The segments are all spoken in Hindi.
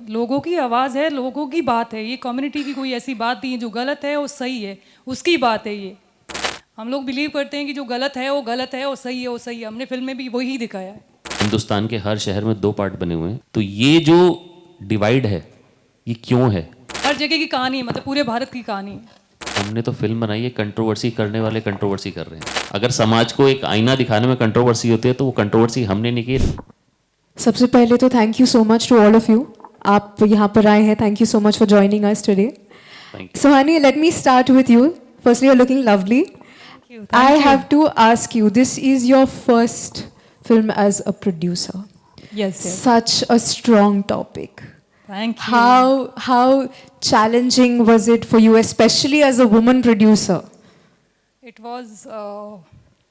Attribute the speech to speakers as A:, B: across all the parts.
A: लोगों की आवाज़ है, लोगों की बात है, ये कम्युनिटी की कोई ऐसी बात नहीं है जो गलत है वो सही है, उसकी बात है ये। हम लोग बिलीव करते हैं कि जो गलत है वो गलत है, वो सही है वो सही है। हमने फिल्म में भी वही दिखाया है।
B: हिंदुस्तान के हर शहर में दो पार्ट बने हुए हैं, तो ये जो डिवाइड है ये क्यों है?
A: हर जगह की कहानी है, मतलब पूरे भारत की कहानी है।
B: हमने तो फिल्म बनाई है, कंट्रोवर्सी करने वाले कंट्रोवर्सी कर रहे हैं। अगर समाज को एक आईना दिखाने में कंट्रोवर्सी होती है तो वो कंट्रोवर्सी हमने नहीं की।
C: सबसे पहले तो thank you so much to all of you, आप यहाँ पर आए हैं, thank you so much for joining us today.
B: Thank you.
C: So honey, let me start with you. Firstly, you're looking lovely.
A: Thank you.
C: I
A: Thank you.
C: have to ask you, this is your first film as a producer.
A: Yes, yes.
C: Such a strong topic.
A: Thank you.
C: How challenging was it for you, especially as a woman producer?
A: It was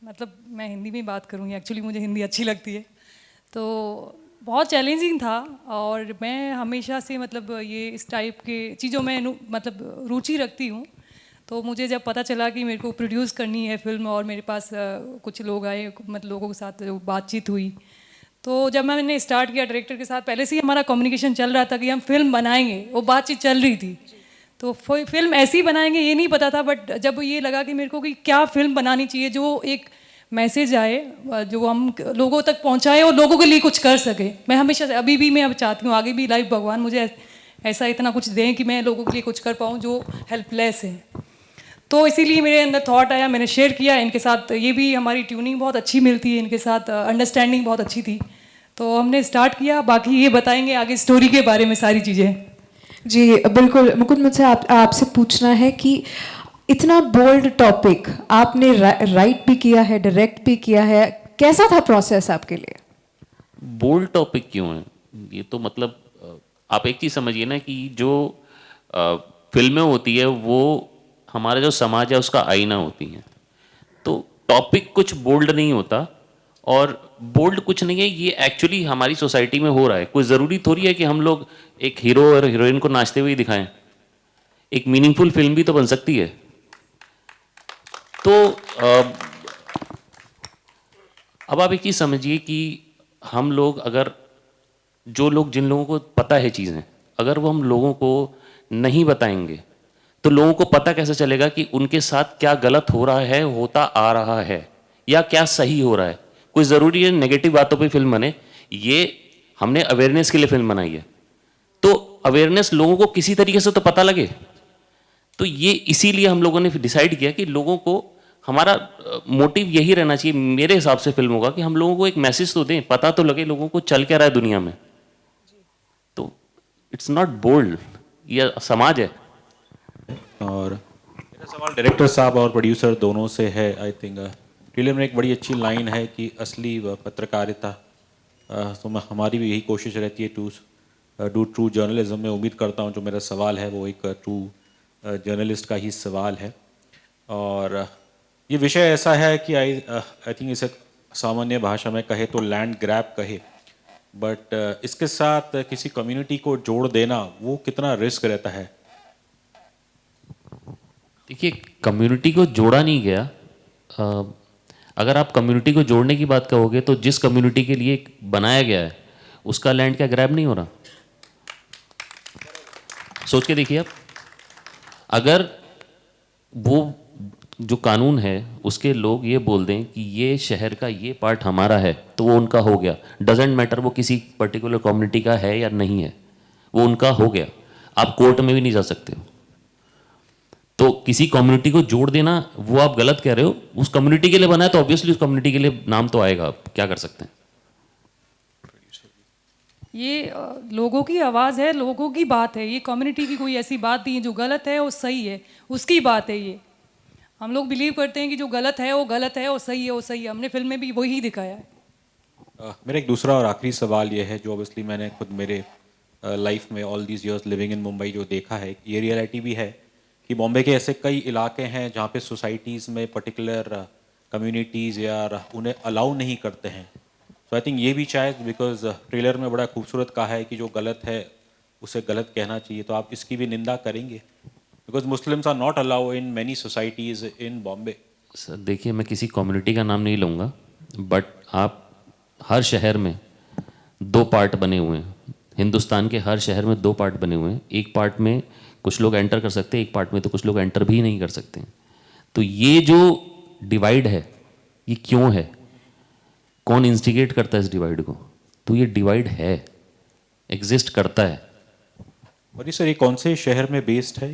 A: मतलब मैं हिंदी में बात करूँगी, एक्चुअली मुझे हिंदी अच्छी लगती है, तो बहुत चैलेंजिंग था। और मैं हमेशा से मतलब ये इस टाइप के चीज़ों में मतलब रुचि रखती हूँ। तो मुझे जब पता चला कि मेरे को प्रोड्यूस करनी है फिल्म और मेरे पास कुछ लोग आए, मतलब लोगों के साथ जो बातचीत हुई, तो जब मैंने स्टार्ट किया डायरेक्टर के साथ, पहले से ही हमारा कम्युनिकेशन चल रहा था कि हम फिल्म बनाएंगे, वो बातचीत चल रही थी। तो फिल्म ऐसी बनाएंगे ये नहीं पता था, बट जब ये लगा कि मेरे को कि क्या फिल्म बनानी चाहिए जो एक मैसेज आए, जो हम लोगों तक पहुंचाए और लोगों के लिए कुछ कर सके। मैं हमेशा से, अभी भी मैं अब चाहती हूँ, आगे भी लाइफ भगवान मुझे ऐसा इतना कुछ दें कि मैं लोगों के लिए कुछ कर पाऊँ जो हेल्पलेस है। तो इसीलिए मेरे अंदर थॉट आया, मैंने शेयर किया इनके साथ। ये भी हमारी ट्यूनिंग बहुत अच्छी मिलती है इनके साथ, अंडरस्टैंडिंग बहुत अच्छी थी, तो हमने स्टार्ट किया। बाकी ये बताएंगे आगे स्टोरी के बारे में सारी चीज़ें।
C: जी बिल्कुल मुकुंद, मुझसे आपसे पूछना है कि इतना बोल्ड टॉपिक आपने राइट भी किया है, डायरेक्ट भी किया है, कैसा था प्रोसेस आपके लिए?
B: बोल्ड टॉपिक क्यों है? ये तो मतलब आप एक चीज़ समझिए ना कि जो फिल्में होती है वो हमारा जो समाज है उसका आईना होती हैं। तो टॉपिक कुछ बोल्ड नहीं होता, और बोल्ड कुछ नहीं है, ये एक्चुअली हमारी सोसाइटी में हो रहा है। कोई ज़रूरी थोड़ी है कि हम लोग एक हीरो और हीरोइन को नाचते हुए ही दिखाएं। एक मीनिंगफुल फिल्म भी तो बन सकती है। तो अब आप एक चीज़ समझिए कि हम लोग अगर, जो लोग, जिन लोगों को पता है चीज़ें, अगर वो हम लोगों को नहीं बताएंगे तो लोगों को पता कैसे चलेगा कि उनके साथ क्या गलत हो रहा है, होता आ रहा है, या क्या सही हो रहा है। कोई ज़रूरी है नेगेटिव बातों पे फिल्म बने? ये हमने अवेयरनेस के लिए फिल्म बनाई है, तो अवेयरनेस लोगों को किसी तरीके से तो पता लगे। तो ये इसीलिए हम लोगों ने डिसाइड किया कि लोगों को, हमारा मोटिव यही रहना चाहिए मेरे हिसाब से फिल्म होगा कि हम लोगों को एक मैसेज तो दें, पता तो लगे लोगों को चल क्या रहा है दुनिया में। तो इट्स नॉट बोल्ड, ये समाज है।
D: और मेरा सवाल डायरेक्टर साहब और प्रोड्यूसर दोनों से है। आई थिंक ट्रेलर में एक बड़ी अच्छी लाइन है कि असली पत्रकारिता, तो हमारी भी यही कोशिश रहती है टू डू ट्रू जर्नलिज्म। मैं उम्मीद करता हूँ जो मेरा सवाल है वो एक ट्रू जर्नलिस्ट का ही सवाल है। और ये विषय ऐसा है कि आई थिंक इसे सामान्य भाषा में कहे तो लैंड ग्रैब कहे, बट इसके साथ किसी कम्युनिटी को जोड़ देना वो कितना रिस्क रहता है?
B: देखिए, कम्युनिटी को जोड़ा नहीं गया। अगर आप कम्युनिटी को जोड़ने की बात कहोगे तो जिस कम्युनिटी के लिए बनाया गया है उसका लैंड क्या ग्रैब नहीं हो रहा? सोच के देखिए आप, अगर वो जो कानून है उसके लोग ये बोल दें कि ये शहर का ये पार्ट हमारा है, तो वो उनका हो गया। डजेंट मैटर वो किसी पर्टिकुलर कम्युनिटी का है या नहीं है, वो उनका हो गया। आप कोर्ट में भी नहीं जा सकते। तो किसी कम्युनिटी को जोड़ देना वो आप गलत कह रहे हो। उस कम्युनिटी के लिए बना है तो ऑब्वियसली उस कम्युनिटी के लिए नाम तो आएगा, आप क्या कर सकते हैं।
A: ये लोगों की आवाज़ है, लोगों की बात है, ये कम्युनिटी की कोई ऐसी बात नहीं है जो गलत है वो सही है, उसकी बात है ये। हम लोग बिलीव करते हैं कि जो गलत है वो गलत है, वो सही है वो सही है। हमने फिल्म में भी वही दिखाया है।
D: मेरा एक दूसरा और आखिरी सवाल ये है, जो ऑब्वियसली मैंने खुद मेरे लाइफ में all these years living in Mumbai जो देखा है, ये रियलिटी भी है कि बॉम्बे के ऐसे कई इलाके हैं जहाँ पे सोसाइटीज़ में पर्टिकुलर कम्युनिटीज़ या उन्हें अलाउ नहीं करते हैं। सो आई थिंक ये भी शायद, बिकॉज ट्रेलर में बड़ा खूबसूरत कहा है कि जो गलत है उसे गलत कहना चाहिए, तो आप इसकी भी निंदा करेंगे? Because Muslims are not allow in many societies in Bombay.
B: Sir देखिए, मैं किसी कम्युनिटी का नाम नहीं लूँगा, बट आप हर शहर में दो पार्ट बने हुए हैं। हिंदुस्तान के हर शहर में 2 पार्ट बने हुए हैं। एक पार्ट में कुछ लोग एंटर कर सकते हैं, एक पार्ट में तो कुछ लोग एंटर भी नहीं कर सकते हैं। तो ये जो डिवाइड है ये क्यों है, कौन इंस्टिगेट करता है इस डिवाइड को? तो ये डिवाइड है, एग्जिस्ट करता है।
D: और ये सर ये कौन से शहर में बेस्ड है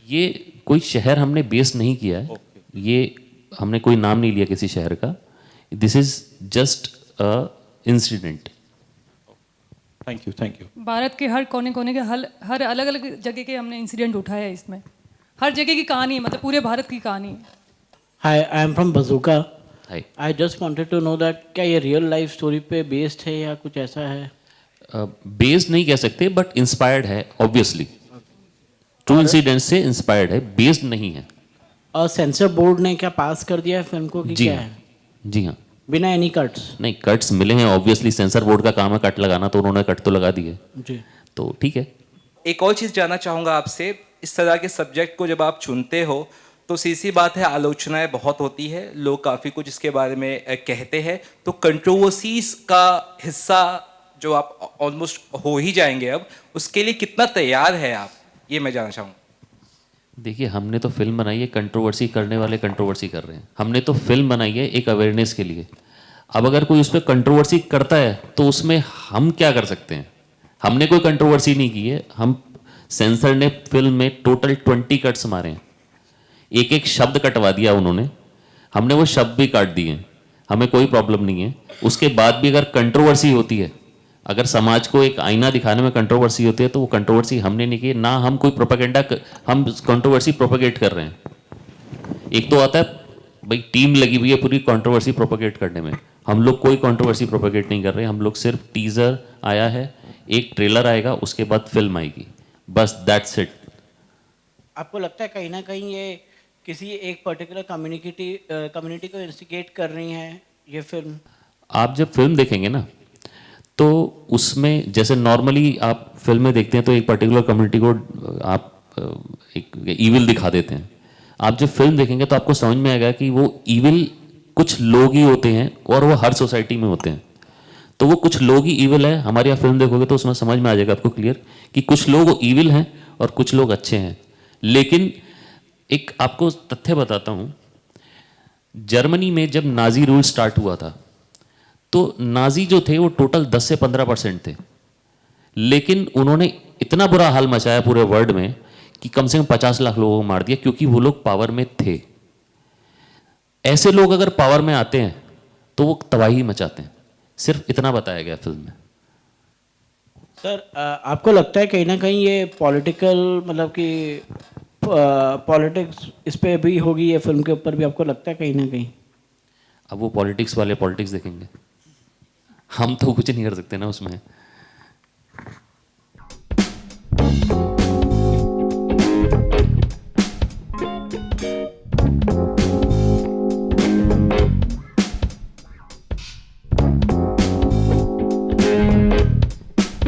B: ये कोई शहर हमने बेस नहीं किया है, ये हमने कोई नाम नहीं लिया किसी शहर का। This is just a incident.
D: Thank you.
A: Bharat के हर कोने कोने के हर अलग अलग जगह के हमने इंसिडेंट उठाया है इसमें। हर जगह की कहानी है, मतलब पूरे भारत की कहानी है।
E: Hi, I am from Bazooka.
B: Hi.
E: I just wanted to know that क्या ये रियल लाइफ स्टोरी पे बेस्ड है या कुछ ऐसा है?
B: बेस्ड नहीं कह सकते बट इंस्पायर्ड है, ऑब्वियसली ट्रू इंसिडेंट से इंस्पायर्ड है, बेस्ड नहीं है।
E: और सेंसर बोर्ड ने क्या पास कर दिया है फिल्म को कि
B: जी
E: क्या
B: हाँ,
E: है?
B: जी हाँ।
E: बिना एनी कट्स?
B: नहीं, कट्स मिले हैं, ऑब्वियसली सेंसर बोर्ड का काम है कट लगाना, तो उन्होंने कट तो लगा दिए,
E: जी।
B: तो ठीक है।
F: एक और चीज़ जानना चाहूँगा आपसे, इस तरह के सब्जेक्ट को जब आप चुनते हो तो सीधी बात है आलोचनाएं बहुत होती है, लोग काफ़ी कुछ इसके बारे में कहते हैं, तो कंट्रोवर्सीज का हिस्सा जो आप ऑलमोस्ट हो ही जाएंगे अब, उसके लिए कितना तैयार है आप, ये मैं जानना चाहूँगा।
B: देखिए, हमने तो फिल्म बनाई है, कंट्रोवर्सी करने वाले कंट्रोवर्सी कर रहे हैं। हमने तो फिल्म बनाई है एक अवेयरनेस के लिए। अब अगर कोई उस पर कंट्रोवर्सी करता है तो उसमें हम क्या कर सकते हैं? हमने कोई कंट्रोवर्सी नहीं की है। हम सेंसर ने फिल्म में टोटल 20 कट्स मारे हैं, एक एक शब्द कटवा दिया उन्होंने, हमने वो शब्द भी काट दिए हैं, हमें कोई प्रॉब्लम नहीं है। उसके बाद भी अगर कंट्रोवर्सी होती है, अगर समाज को एक आईना दिखाने में कंट्रोवर्सी होती है, तो वो कंट्रोवर्सी हमने नहीं की ना, हम कोई प्रोपेगेंडा, हम कंट्रोवर्सी प्रोपेगेट कर रहे हैं। एक तो आता है भाई टीम लगी हुई है पूरी कंट्रोवर्सी प्रोपेगेट करने में, हम लोग कोई कंट्रोवर्सी प्रोपेगेट नहीं कर रहे हैं। हम लोग सिर्फ टीजर आया है, एक ट्रेलर आएगा, उसके बाद फिल्म आएगी, बस दैट्स इट।
E: आपको लगता है कहीं ना कहीं ये किसी एक पर्टिकुलर कम्युनिटी को इंस्टिगेट कर रही है ये फिल्म?
B: आप जब फिल्म देखेंगे ना तो उसमें जैसे नॉर्मली आप फिल्में देखते हैं तो एक पर्टिकुलर कम्युनिटी को आप एक ईविल दिखा देते हैं। आप जब फिल्म देखेंगे तो आपको समझ में आएगा कि वो ईविल कुछ लोग ही होते हैं और वो हर सोसाइटी में होते हैं। तो वो कुछ लोग ही ईविल है। हमारी आप फिल्म देखोगे तो उसमें समझ में आ जाएगा आपको क्लियर कि कुछ लोग ईविल हैं और कुछ लोग अच्छे हैं। लेकिन एक आपको तथ्य बताता हूँ, जर्मनी में जब नाजी रूल स्टार्ट हुआ था तो नाजी जो थे वो टोटल 10 से 15% थे, लेकिन उन्होंने इतना बुरा हाल मचाया पूरे वर्ल्ड में कि कम से कम 50 लाख लोगों को मार दिया, क्योंकि वो लोग पावर में थे। ऐसे लोग अगर पावर में आते हैं तो वो तबाही मचाते हैं। सिर्फ इतना बताया गया फिल्म में।
E: सर, आपको लगता है कहीं ना कहीं ये पॉलिटिकल, मतलब कि पॉलिटिक्स इस पे भी होगी ये फिल्म के ऊपर भी, आपको लगता है कहीं ना कहीं?
B: अब वो पॉलिटिक्स वाले पॉलिटिक्स देखेंगे, हम तो कुछ नहीं कर सकते ना उसमें।